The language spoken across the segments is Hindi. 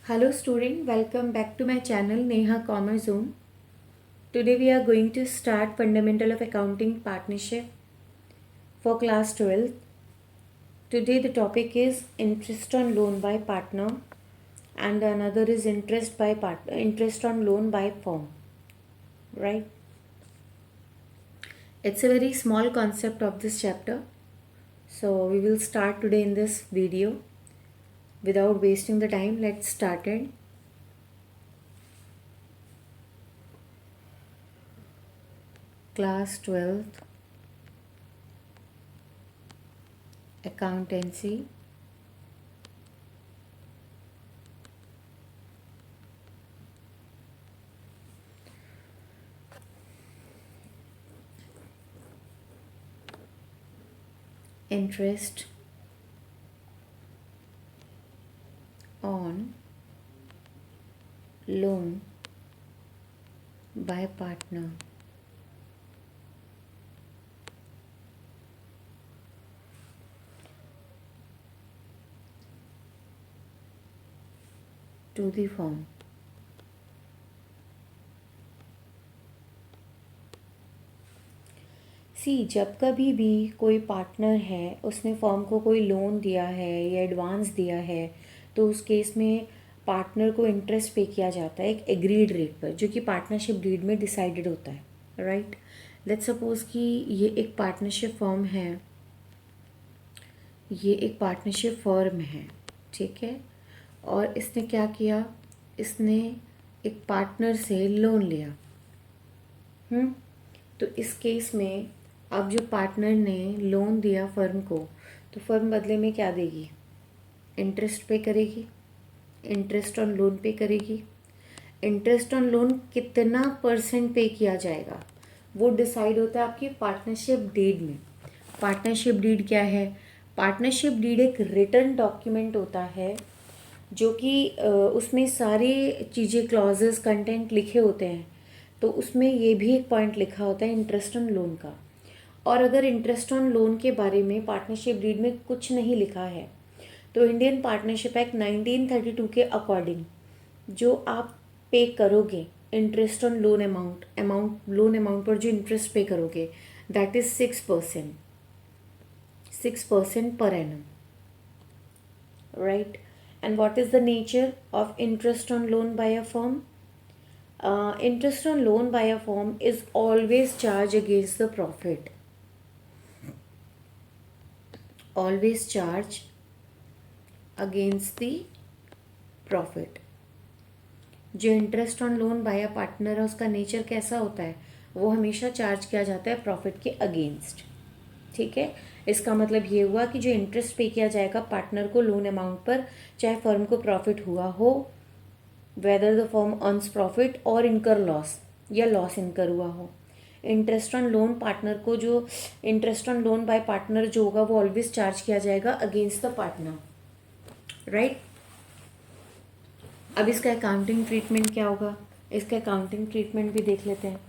Hello student, welcome back to my channel Neha Commerce Zone. Today we are going to start Fundamental of Accounting Partnership for class 12th. Today the topic is interest on loan by partner and another is interest on loan by firm. Right? It's a very small concept of this chapter. So we will start today in this video. Without wasting the time, let's start it. Class 12th Accountancy. Interest on loan by partner. To the firm. जब कभी भी कोई पार्टनर है उसने फर्म को कोई लोन दिया है या एडवांस दिया है तो उस केस में पार्टनर को इंटरेस्ट पे किया जाता है एक एग्रीड रेट पर जो कि पार्टनरशिप डीड में डिसाइडेड होता है राइट। लेट्स सपोज कि ये एक पार्टनरशिप फर्म है, ये एक पार्टनरशिप फर्म है, ठीक है। और इसने क्या किया, इसने एक पार्टनर से लोन लिया। तो इस केस में अब जो पार्टनर ने लोन दिया फर्म को, तो फर्म बदले में क्या देगी, इंटरेस्ट पे करेगी, इंटरेस्ट ऑन लोन पे करेगी। इंटरेस्ट ऑन लोन कितना परसेंट पे किया जाएगा वो डिसाइड होता है आपकी पार्टनरशिप डीड में। पार्टनरशिप डीड क्या है, पार्टनरशिप डीड एक रिटन डॉक्यूमेंट होता है जो कि उसमें सारी चीज़ें क्लॉजेस कंटेंट लिखे होते हैं। तो उसमें ये भी एक पॉइंट लिखा होता है इंटरेस्ट ऑन लोन का। और अगर इंटरेस्ट ऑन लोन के बारे में पार्टनरशिप डीड में कुछ नहीं लिखा है तो इंडियन पार्टनरशिप एक्ट 1932 के अकॉर्डिंग जो आप पे करोगे इंटरेस्ट ऑन लोन अमाउंट पर जो इंटरेस्ट पे करोगे that is 6% per annum, right. And what is the nature of interest on loan by a firm? Interest on loan by a firm is always charged against the profit. Always charged against the profit. जो interest on loan by a partner है उसका नेचर कैसा होता है, वो हमेशा चार्ज किया जाता है प्रॉफिट के अगेंस्ट, ठीक है। इसका मतलब ये हुआ कि जो इंटरेस्ट पे किया जाएगा पार्टनर को लोन अमाउंट पर, चाहे फर्म को प्रॉफिट हुआ हो, whether the firm earns profit और इनकर लॉस या लॉस इनकर हुआ हो। इंटरेस्ट ऑन लोन पार्टनर को, जो interest on loan by partner जो होगा वो ऑलवेज चार्ज किया जाएगा अगेंस्ट द पार्टनर, राइट। अब इसका अकाउंटिंग ट्रीटमेंट क्या होगा, इसका अकाउंटिंग ट्रीटमेंट भी देख लेते हैं।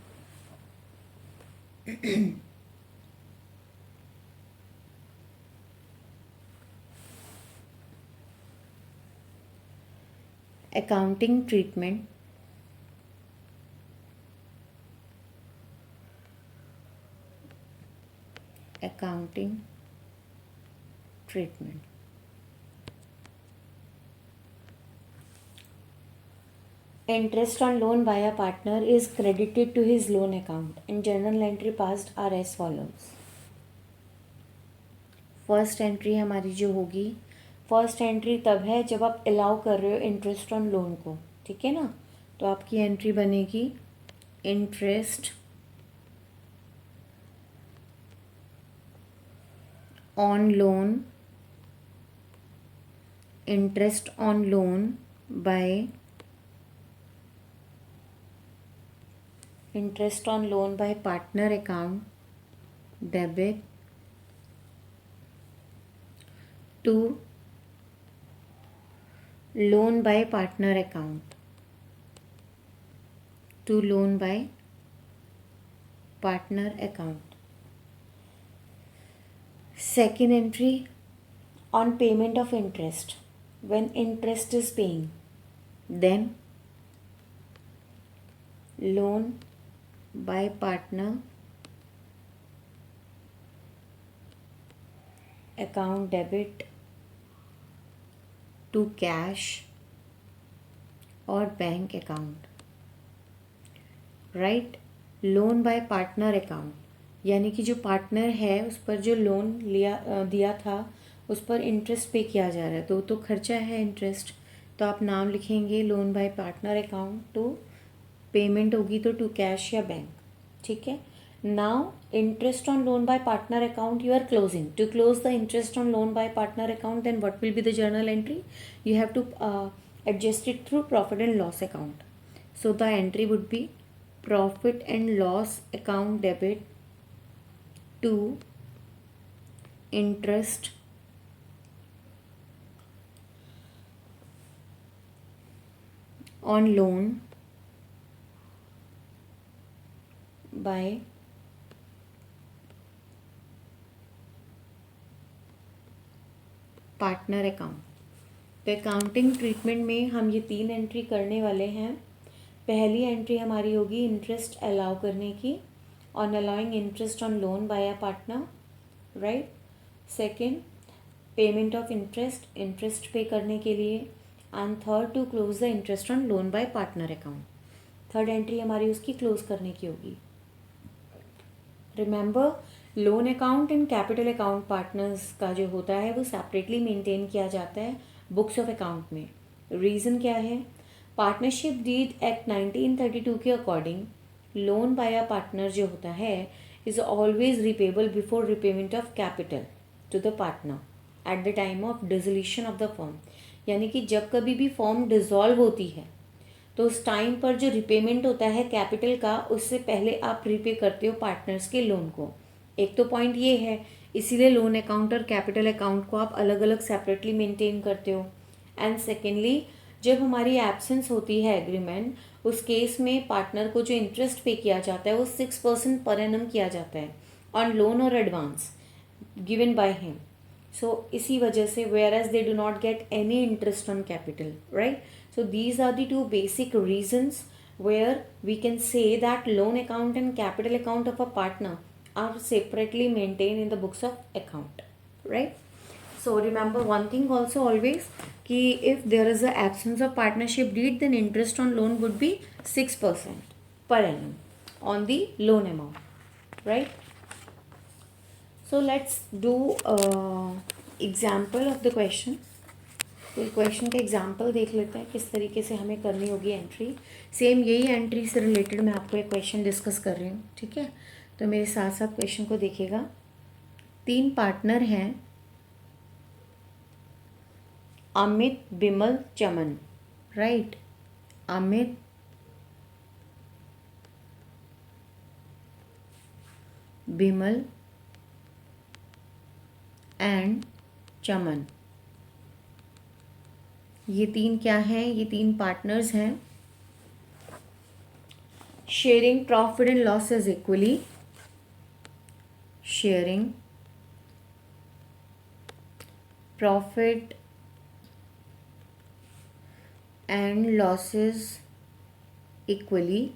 Accounting treatment, accounting treatment. Interest on loan by a partner is credited to his loan account and journal entry passed are as follows. First entry हमारी जो होगी, फर्स्ट एंट्री तब है जब आप अलाउ कर रहे हो इंटरेस्ट ऑन लोन को, ठीक है ना। तो आपकी एंट्री बनेगी interest on loan, interest on loan bye interest on loan by partner account debit to loan by partner account, to loan by partner account. Second entry on payment of interest, when interest is paying, then loan by partner account debit to cash और bank account, right. Loan by partner account यानी कि जो पार्टनर है उस पर जो लोन दिया था उस पर इंटरेस्ट पे किया जा रहा है, तो खर्चा है इंटरेस्ट, तो आप नाम लिखेंगे लोन बाय पार्टनर अकाउंट, तो पेमेंट होगी तो टू कैश या बैंक, ठीक है। Now interest on loan by partner account you are closing, to close the interest on loan by partner account then what will be the journal entry, you have to adjust it through profit and loss account. So the entry would be profit and loss account debit to interest on loan by partner account. तो अकाउंटिंग ट्रीटमेंट में हम ये 3 एंट्री करने वाले हैं। पहली एंट्री हमारी होगी इंटरेस्ट अलाउ करने की, on allowing interest on loan by a partner, right. Second payment of interest, interest pay करने के लिए, and third to close the interest on loan by partner account. Third entry हमारी उसकी क्लोज करने की होगी। Remember loan account and capital account partners का जो होता है वो सेपरेटली मेंटेन किया जाता है बुक्स ऑफ अकाउंट में। रीज़न क्या है, पार्टनरशिप डीड एक्ट 1932 के according loan by a partner जो होता है is always repayable before repayment of capital to the partner at the time of dissolution of the firm. यानी कि जब कभी भी फर्म डिसॉल्व होती है तो उस टाइम पर जो रिपेमेंट होता है कैपिटल का, उससे पहले आप रिपे करते हो पार्टनर्स के लोन को। एक तो पॉइंट ये है, इसीलिए लोन अकाउंट और कैपिटल अकाउंट को आप अलग अलग सेपरेटली मेंटेन करते हो। एंड सेकेंडली जब हमारी एब्सेंस होती है एग्रीमेंट, उस केस में पार्टनर को जो इंटरेस्ट पे किया जाता है वो 6% पर एनम किया जाता है ऑन लोन और advance given by him. So इसी वजह से whereas they do not get any interest on capital, right. So these are the two basic reasons where we can say that loan account and capital account of a partner are separately maintained in the books of account, right? So remember one thing also always कि if there is a absence of partnership deed then interest on loan would be 6% per annum on the loan amount, right? So let's do example of the question. तो क्वेश्चन का एग्जाम्पल देख लेते हैं किस तरीके से हमें करनी होगी एंट्री। सेम यही एंट्री से रिलेटेड मैं आपको एक क्वेश्चन डिस्कस कर रही हूँ, ठीक है। तो मेरे साथ साथ क्वेश्चन को देखिएगा। 3 पार्टनर हैं, अमित, बिमल, चमन, राइट। अमित, बिमल एंड चमन, ये 3 क्या हैं, ये 3 पार्टनर्स हैं। Sharing profit and losses equally, sharing profit and losses equally.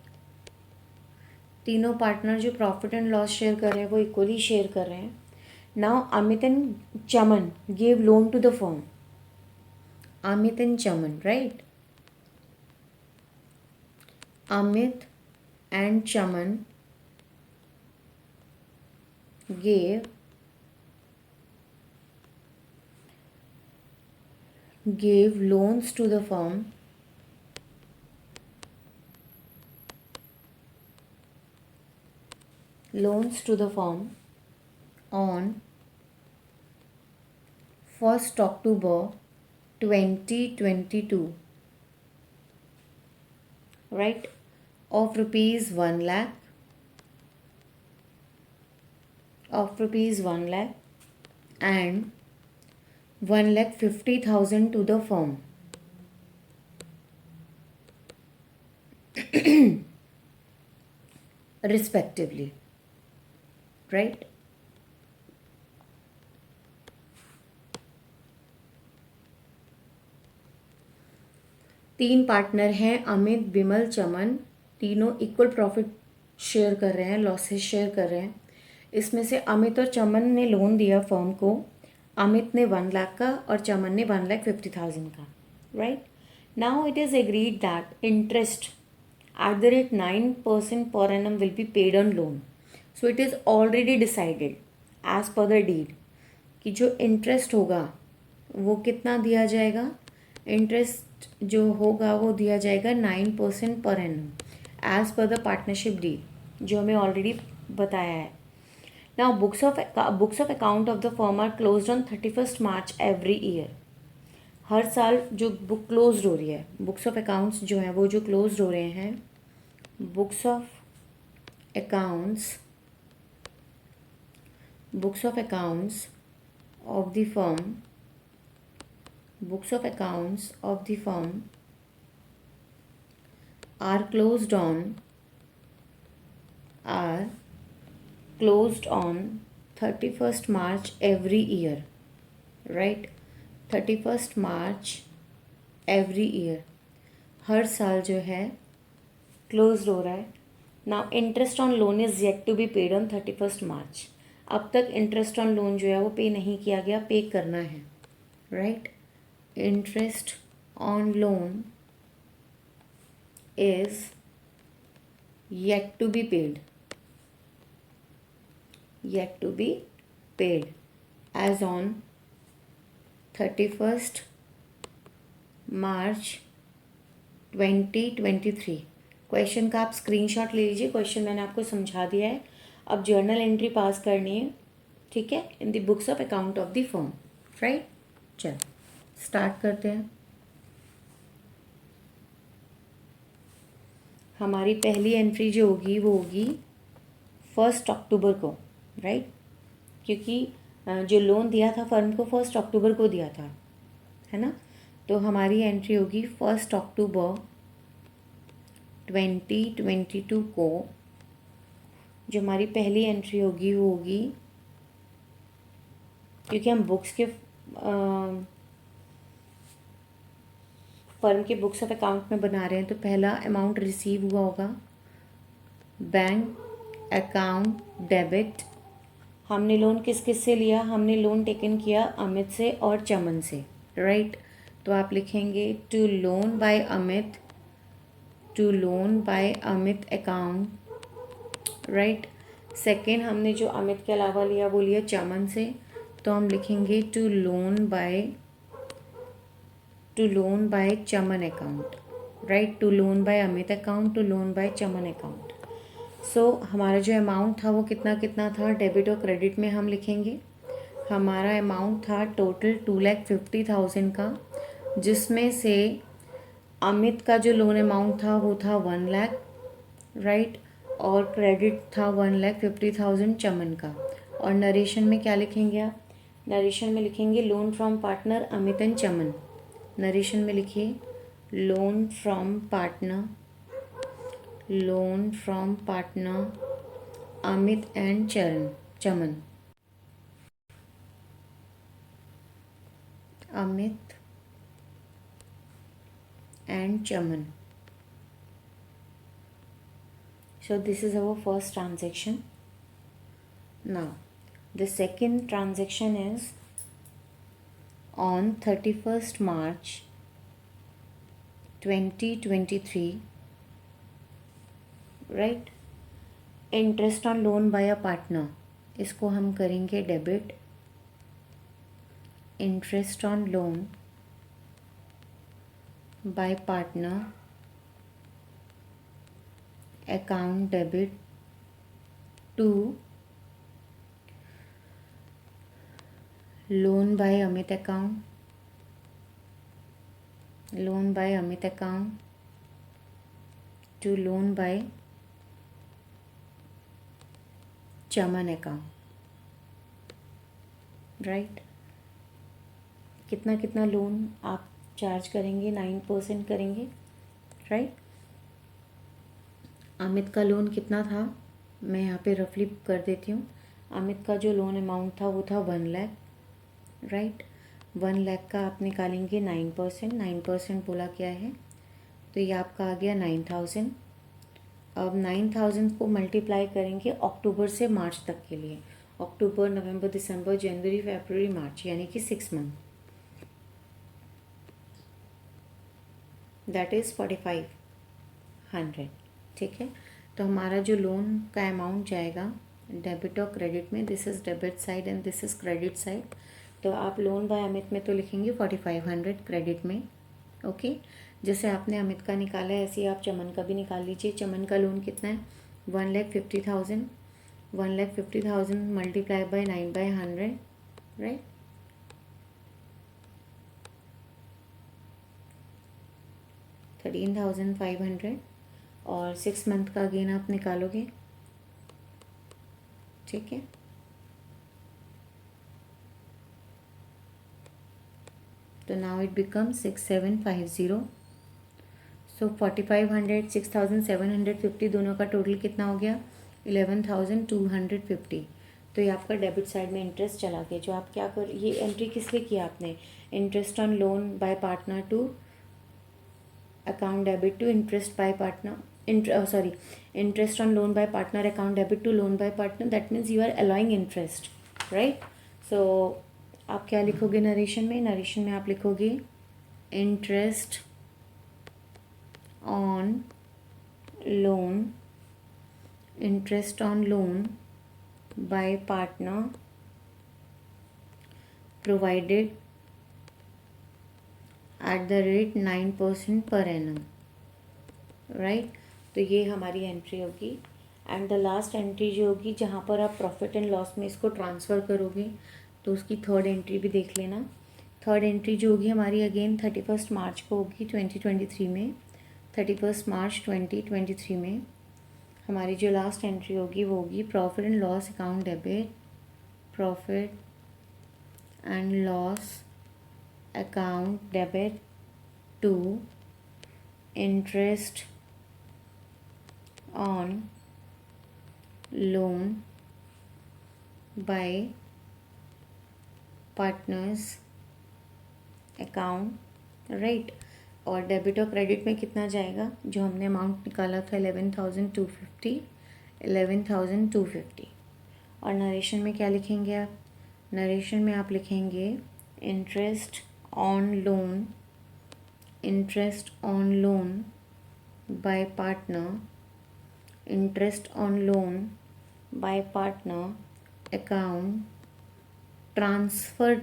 तीनों पार्टनर जो प्रॉफिट एंड लॉस शेयर कर रहे हैं वो इक्वली शेयर कर रहे हैं। Now Amit and Chaman give loan to the firm, Amit and Chaman, right? Amit and Chaman gave loans to the firm on 1st October 2022, right, of rupees 1 lakh, and 1,50,000 to the firm, respectively, right. 3 partner हैं, अमित, बिमल, चमन। तीनों इक्वल प्रॉफिट शेयर कर रहे हैं, लॉसेस शेयर कर रहे हैं। इसमें से अमित और चमन ने लोन दिया फर्म को। अमित ने 1 लाख का और चमन ने 1,50,000 का, right. Now it is agreed that interest at the rate 9% per annum will be paid on loan. So it is already decided as per the deed कि जो इंटरेस्ट होगा वो कितना दिया जाएगा। इंटरेस्ट जो होगा वो दिया जाएगा 9% पर annum as per the partnership deed, जो हमें ऑलरेडी बताया है। Now books of account of the firm are closed on 31st March every year. हर साल जो बुक क्लोज हो रही है, बुक्स ऑफ अकाउंट्स जो हैं वो जो क्लोज हो रहे हैं, books of accounts of the firm are closed on 31st March every year, right। 31st March every year, हर साल जो है क्लोज हो रहा है। Now interest on loan is yet to be paid on 31st March। अब तक इंटरेस्ट ऑन लोन जो है वो पे नहीं किया गया, पे करना है, right. Interest on loan is yet to be paid as on 31st March 2023। Question का आप स्क्रीनशॉट ले लीजिए, क्वेश्चन मैंने आपको समझा दिया है। अब जर्नल एंट्री पास करनी है, ठीक है, in the books of account of the firm, right. चल स्टार्ट करते हैं। हमारी पहली एंट्री जो होगी वो होगी 1 अक्टूबर को, राइट, क्योंकि जो लोन दिया था फर्म को 1 अक्टूबर को दिया था, है ना। तो हमारी एंट्री होगी 1 अक्टूबर 2022 को। जो हमारी पहली एंट्री होगी वो होगी, क्योंकि हम बुक्स के फर्म के बुक्स ऑफ अकाउंट में बना रहे हैं, तो पहला अमाउंट रिसीव हुआ होगा बैंक अकाउंट डेबिट। हमने लोन किस किस से लिया, हमने लोन टेकन किया अमित से और चमन से, राइट। तो आप लिखेंगे to loan by Amit account, right. Second हमने जो अमित के अलावा लिया वो लिया चमन से, तो हम लिखेंगे to loan by Chaman account, right. To loan by Amit account, to loan by Chaman account. So हमारा जो अमाउंट था वो कितना था, डेबिट और क्रेडिट में हम लिखेंगे। हमारा अमाउंट था टोटल 2,50,000 का, जिसमें से अमित का जो लोन अमाउंट था वो था 1 लाख, राइट, और क्रेडिट था 1,50,000 चमन का। और नरेशन में क्या लिखेंगे आप, नरेशन में लिखेंगे loan from partner Amit and Chaman. Narration में लिखिए loan from partner Amit and Chaman. Amit and Chaman. So this is our first transaction. Now the second transaction is on 31st March 2023, right। Interest on loan by a partner, इसको हम करेंगे debit. Interest on loan by partner account debit to loan by Amit account to loan by Chaman account, right। कितना लोन आप चार्ज करेंगे, 9% करेंगे, राइट। अमित का लोन कितना था, मैं यहाँ पे रफली कर देती हूँ। अमित का जो लोन अमाउंट था वो था 1 लाख, राइट। 1 लाख का आप निकालेंगे 9%। 9% बोला क्या है तो ये आपका आ गया 9,000। अब 9,000 को मल्टीप्लाई करेंगे अक्टूबर से मार्च तक के लिए, अक्टूबर, नवंबर, दिसंबर, जनवरी, फरवरी, मार्च, यानी कि 6 मंथ, दैट इज़ 4,500। ठीक है, तो हमारा जो लोन का अमाउंट जाएगा डेबिट और क्रेडिट में, this is debit side and this is credit side. तो आप लोन बाय अमित में तो लिखेंगे 4,500 क्रेडिट में। ओके, जैसे आपने अमित का निकाला है ऐसे ही आप चमन का भी निकाल लीजिए। चमन का लोन कितना है? 1,50,000। 1,50,000 मल्टीप्लाई बाय 9/100, राइट। 13,500 और 6 मंथ का अगेन आप निकालोगे। ठीक है, तो नाउ इट बिकम 6,750। सो 4,500 6,750 दोनों का टोटल कितना हो गया? 11,250। तो ये आपका डेबिट साइड में इंटरेस्ट चला गया। जो आप क्या कर, ये एंट्री किस लिए किया आपने? Interest on loan by partner to account debit to interest by partner, sorry, interest on loan by partner account debit to loan by partner, that means you are allowing interest, right. So आप क्या लिखोगे नरेशन में? नरेशन में आप लिखोगे interest on loan, interest on loan by partner provided at the rate 9% per annum, right. तो ये हमारी एंट्री होगी। एंड द लास्ट एंट्री जो होगी जहाँ पर आप प्रॉफिट एंड लॉस में इसको ट्रांसफ़र करोगे, तो उसकी थर्ड एंट्री भी देख लेना। थर्ड एंट्री जो होगी हमारी अगेन 31 मार्च को होगी 2023 में। 31 मार्च 2023 में हमारी जो लास्ट एंट्री होगी वो होगी profit and loss account debit, profit and loss account debit to interest on loan by partners account, right. और डेबिट और क्रेडिट में कितना जाएगा? जो हमने अमाउंट निकाला था 11,250, 11,250। और नरेशन में क्या लिखेंगे आप? नरेशन में आप लिखेंगे interest on loan, interest on loan by partner, interest on loan by partner account transfer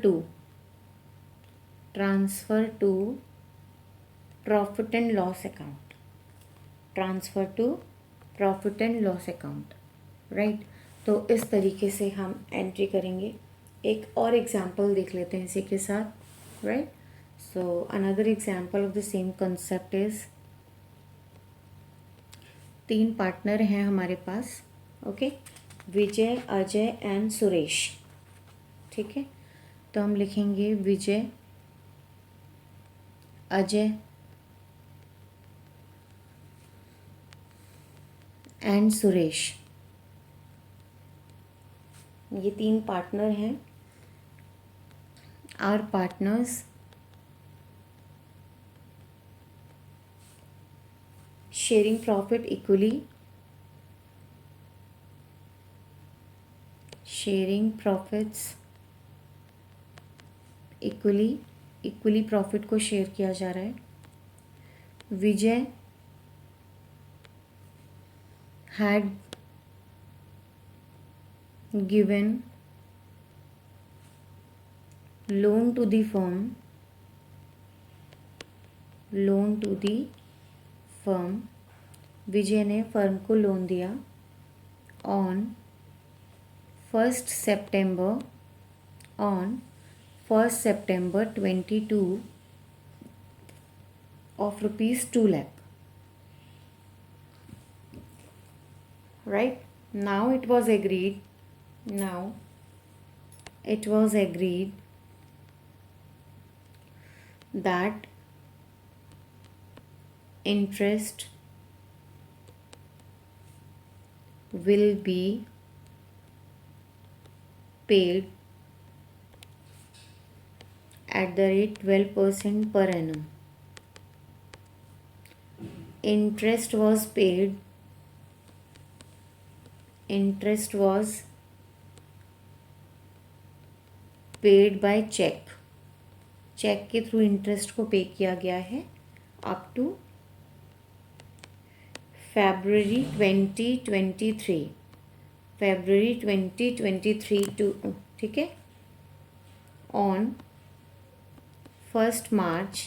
to profit and loss account, transfer to profit and loss account, right. तो इस तरीके से हम एंट्री करेंगे। एक और एग्जांपल देख लेते हैं इसी के साथ, right. So another example of the same concept is, 3 partner हैं हमारे पास, ओके, विजय, अजय एंड सुरेश। ठीक है, तो हम लिखेंगे विजय, अजय एंड सुरेश। ये 3 पार्टनर हैं। Are partners sharing profit equally, sharing profits equally profit को शेयर किया जा रहा है। विजय had given loan to the firm, विजय ने फर्म को लोन दिया on 1st September 22 of rupees 2 lakh, right. Now it was agreed that interest will be paid at the rate 12% per annum, interest was paid by cheque के थ्रू इंटरेस्ट को पे किया गया है अप टू February 2023 टू, ठीक है, on 1st March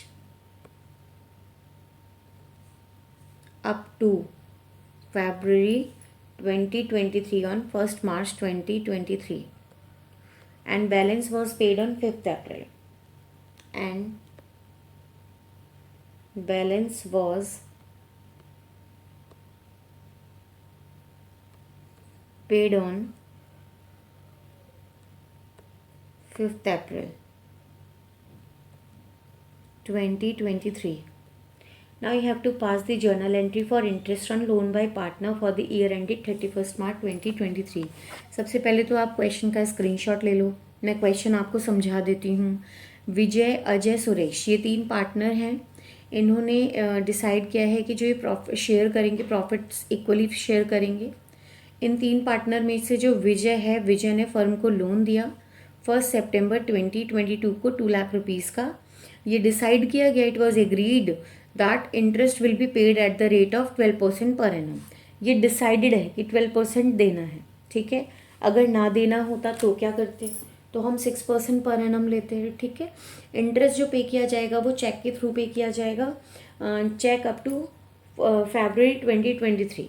up to February 2023 on 1st March 2023, and balance was paid on 5th April, and balance was paid on 5th April 2023. Now you have to pass the journal entry for interest on loan by partner for the year ended 31st March 2023. सबसे पहले तो आप क्वेश्चन का स्क्रीनशॉट ले लो, मैं क्वेश्चन आपको समझा देती हूँ। विजय, अजय, सुरेश, ये 3 पार्टनर हैं। इन्होंने डिसाइड किया है कि जो ये प्रॉफिट शेयर करेंगे, प्रॉफिट्स इक्वली शेयर करेंगे। इन 3 पार्टनर में से जो विजय है, विजय ने फर्म को लोन दिया 1 सितंबर 2022 को 2 लाख रुपीज़ का। ये डिसाइड किया गया, it was agreed that interest will be paid eight the rate of 12% per annum. ये डिसाइडेड है कि 12% देना है, ठीक है। अगर ना देना होता तो क्या करते, तो हम 6% पर एनम लेते हैं, ठीक है। इंटरेस्ट जो पे किया जाएगा वो चेक के थ्रू पे किया जाएगा, चेक अप टू February 2023,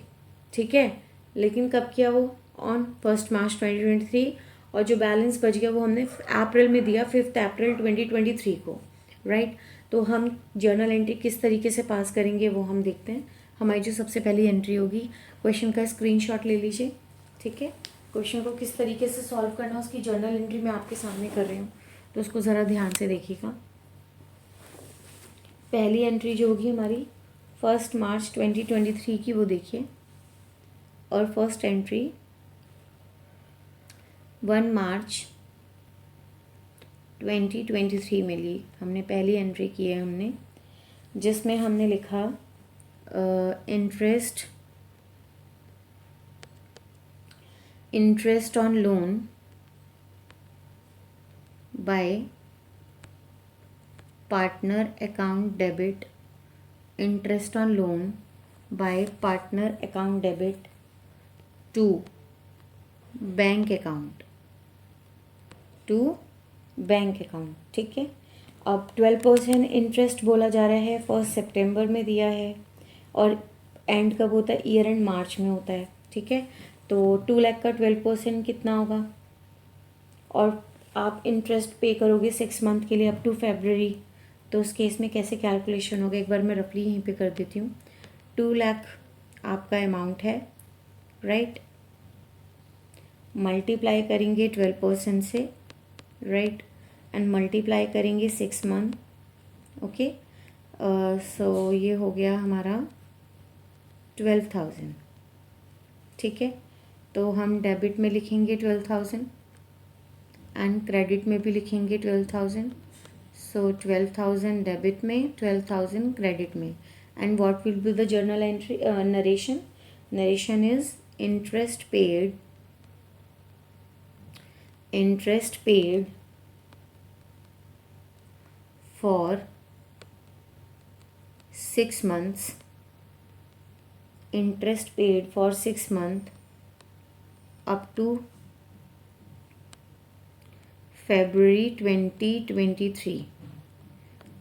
ठीक है। लेकिन कब किया वो, ऑन 1st March 2023, और जो बैलेंस बच गया वो हमने अप्रैल में दिया 5th April 2023 को, राइट। तो हम जर्नल एंट्री किस तरीके से पास करेंगे वो हम देखते हैं। हमारी जो सबसे पहली एंट्री होगी, क्वेश्चन का स्क्रीनशॉट ले लीजिए, ठीक है। क्वेश्चन को किस तरीके से सॉल्व करना उसकी जर्नल एंट्री मैं आपके सामने कर रही हूँ, तो उसको ज़रा ध्यान से देखिएगा। पहली एंट्री जो होगी हमारी 1 मार्च 2023 की, वो देखिए, और फर्स्ट एंट्री 1 मार्च 2023 में ली। हमने पहली एंट्री की है हमने, जिसमें हमने लिखा interest on loan by partner account debit, interest on loan by partner account debit to bank account, ठीक है। अब 12% इंटरेस्ट बोला जा रहा है, 1 सितंबर में दिया है, और एंड कब होता है, ईयर एंड मार्च में होता है, ठीक है। तो 2 लाख का 12% कितना होगा, और आप इंटरेस्ट पे करोगे 6 मंथ के लिए अप टू February, तो उस केस में कैसे कैलकुलेशन होगा, एक बार मैं रफली यहीं पे कर देती हूँ। 2 लाख आपका अमाउंट है, राइट, मल्टीप्लाई करेंगे 12% से, राइट, एंड मल्टीप्लाई करेंगे 6 मंथ, ओके। सो ये हो गया हमारा 12,000, ठीक है। तो हम डेबिट में लिखेंगे 12,000 एंड क्रेडिट में भी लिखेंगे 12,000। सो 12,000 डेबिट में, 12,000 क्रेडिट में, and what will be the journal entry, narration is interest paid for 6 months, interest paid for 6 months up to February 2023,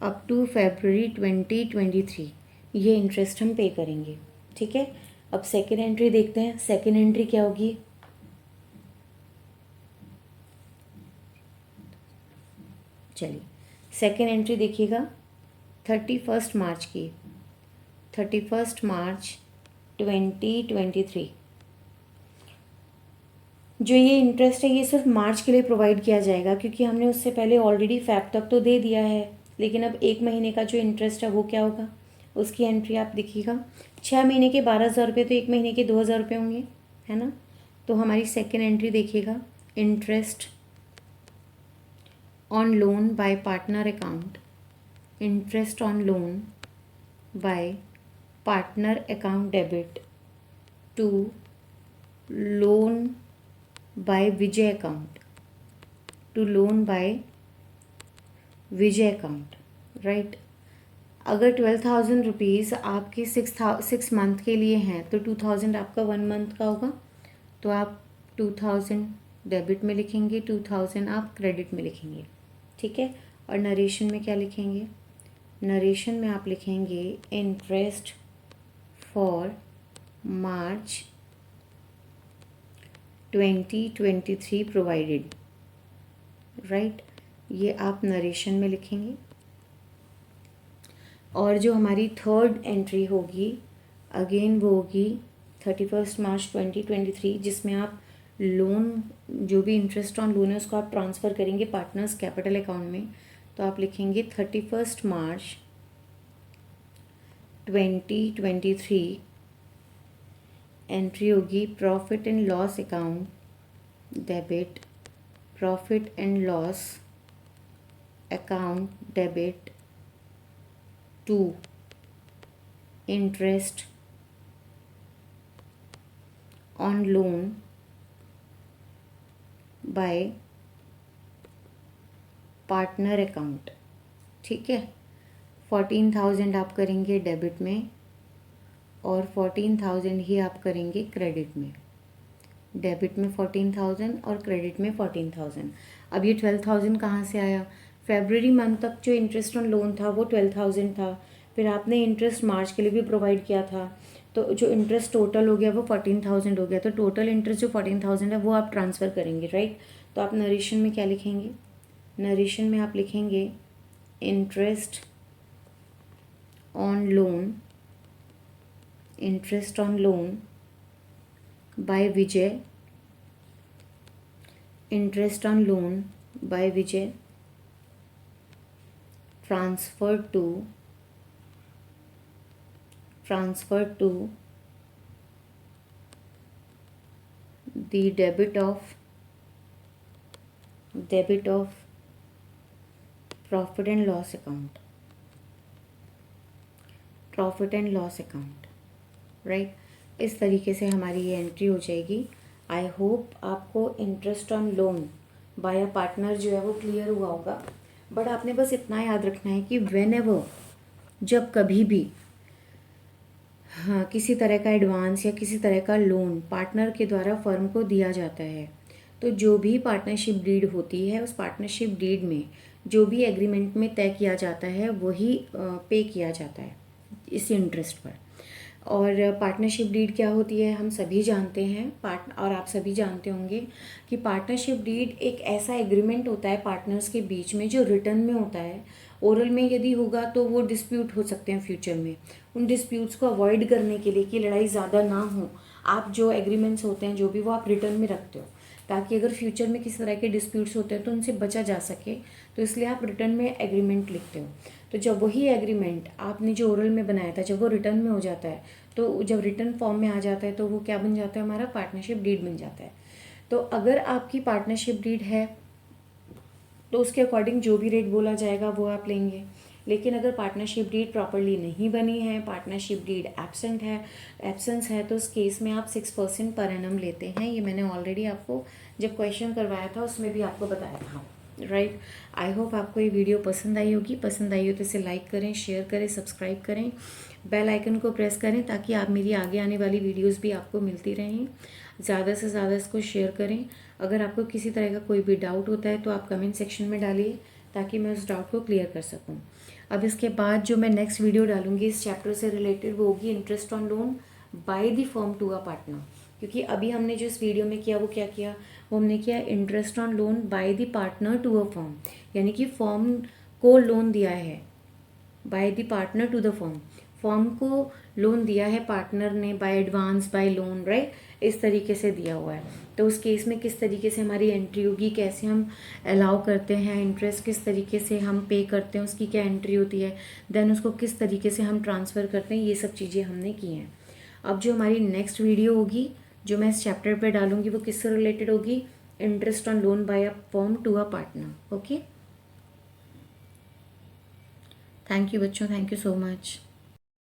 up to February 2023 ये इंटरेस्ट हम पे करेंगे, ठीक है। अब सेकेंड एंट्री देखते हैं। सेकेंड एंट्री क्या होगी, चलिए सेकेंड एंट्री देखिएगा 31 मार्च की, 31 मार्च 2023। जो ये इंटरेस्ट है ये सिर्फ मार्च के लिए प्रोवाइड किया जाएगा, क्योंकि हमने उससे पहले ऑलरेडी फैब तक तो दे दिया है, लेकिन अब 1 महीने का जो इंटरेस्ट है वो क्या होगा, उसकी एंट्री आप देखिएगा। 6 महीने के 12,000 रुपये, तो 1 महीने के 2,000 रुपये होंगे, है ना। तो हमारी सेकेंड एंट्री देखिएगा, interest on loan by partner account, interest on loan by partner account debit to loan by Vijay account, to loan by Vijay account, right. अगर 12,000 रुपीज़ आपके 6 मंथ के लिए हैं तो 2,000 आपका 1 मंथ का होगा, तो आप 2,000 डेबिट में लिखेंगे, 2,000 आप क्रेडिट में लिखेंगे, ठीक है। और नरेशन में क्या लिखेंगे? नरेशन में आप लिखेंगे interest for March 2023 provided, right. ये आप नरेशन में लिखेंगे। और जो हमारी थर्ड एंट्री होगी अगेन वो होगी 31 मार्च 2023, जिसमें आप लोन जो भी इंटरेस्ट ऑन लोन है उसको आप ट्रांसफ़र करेंगे पार्टनर्स कैपिटल अकाउंट में। तो आप लिखेंगे 31 मार्च 2023, एंट्री होगी profit and loss account debit, profit and loss account debit to interest on loan by partner account, ठीक है। 14,000 आप करेंगे डेबिट में और 14,000 ही आप करेंगे क्रेडिट में। डेबिट में 14,000 और क्रेडिट में 14,000। अब ये 12,000 कहाँ से आया? फरवरी मंथ तक जो इंटरेस्ट ऑन लोन था वो 12,000 था, फिर आपने इंटरेस्ट मार्च के लिए भी प्रोवाइड किया था, तो जो इंटरेस्ट टोटल हो गया वो 14,000 हो गया। तो टोटल इंटरेस्ट जो 14,000 है वो आप ट्रांसफ़र करेंगे, राइट। तो आप नरेशन में क्या लिखेंगे? नरेशन में आप लिखेंगे interest on loan, interest on loan by Vijay, interest on loan by Vijay transfer to the debit of profit and loss account, right. इस तरीके से हमारी ये एंट्री हो जाएगी। आई होप आपको interest on loan by partner जो है वो क्लियर हुआ होगा। बट आपने बस इतना याद रखना है कि व्हेनेवर, जब कभी भी हाँ किसी तरह का एडवांस या किसी तरह का लोन पार्टनर के द्वारा फर्म को दिया जाता है, तो जो भी पार्टनरशिप डीड होती है उस पार्टनरशिप डीड में जो भी एग्रीमेंट में तय किया जाता है वही पे किया जाता है इस इंटरेस्ट पर। और पार्टनरशिप डीड क्या होती है हम सभी जानते हैं, और आप सभी जानते होंगे कि पार्टनरशिप डीड एक ऐसा एग्रीमेंट होता है पार्टनर्स के बीच में जो रिटर्न में होता है। ओरल में यदि होगा तो वो डिस्प्यूट हो सकते हैं फ्यूचर में। उन डिस्प्यूट्स को अवॉइड करने के लिए कि लड़ाई ज़्यादा ना हो, आप जो एग्रीमेंट्स होते हैं जो भी वो आप रिटर्न में रखते हो, ताकि अगर फ्यूचर में किसी तरह के डिस्प्यूट्स होते हैं तो उनसे बचा जा सके। तो इसलिए आप रिटर्न में एग्रीमेंट लिखते हो। तो जब वही एग्रीमेंट आपने जो ओरल में बनाया था जब वो रिटर्न में हो जाता है, तो जब रिटर्न फॉर्म में आ जाता है तो वो क्या बन जाता है? हमारा पार्टनरशिप डीड बन जाता है। तो अगर आपकी पार्टनरशिप डीड है तो उसके अकॉर्डिंग जो भी रेट बोला जाएगा वो आप लेंगे। लेकिन अगर पार्टनरशिप डीड प्रॉपर्ली नहीं बनी है, पार्टनरशिप डीड एब्सेंस है, तो उस केस में आप 6% पर एनम लेते हैं। ये मैंने ऑलरेडी आपको जब क्वेश्चन करवाया था उसमें भी आपको बताया था, राइट। आई होप आपको ये वीडियो पसंद आई होगी। पसंद आई हो तो इसे लाइक करें, शेयर करें, सब्सक्राइब करें, बेल आइकन को प्रेस करें ताकि आप मेरी आगे आने वाली वीडियोस भी आपको मिलती रहें। ज़्यादा से ज़्यादा इसको शेयर करें। अगर आपको किसी तरह का कोई भी डाउट होता है तो आप कमेंट सेक्शन में डालिए ताकि मैं उस डाउट को क्लियर कर सकूं। अब इसके बाद जो मैं नेक्स्ट वीडियो डालूंगी इस चैप्टर से रिलेटेड वो होगी interest on loan by the firm to a partner. क्योंकि अभी हमने जो इस वीडियो में किया वो क्या किया, वो हमने किया interest on loan by the partner to a firm, यानी कि फर्म को लोन दिया है by the partner to the firm. Firm को लोन दिया है पार्टनर ने by advance, by loan, right, इस तरीके से दिया हुआ है। तो उस केस में किस तरीके से हमारी एंट्री होगी, कैसे हम अलाउ करते हैं इंटरेस्ट, किस तरीके से हम पे करते हैं, उसकी क्या एंट्री होती है, देन उसको किस तरीके से हम ट्रांसफ़र करते हैं, ये सब चीज़ें हमने की हैं। अब जो हमारी नेक्स्ट वीडियो होगी जो मैं इस चैप्टर पे डालूंगी वो किससे रिलेटेड होगी, interest on loan by a firm to a partner. Okay, thank you बच्चों, थैंक यू सो मच।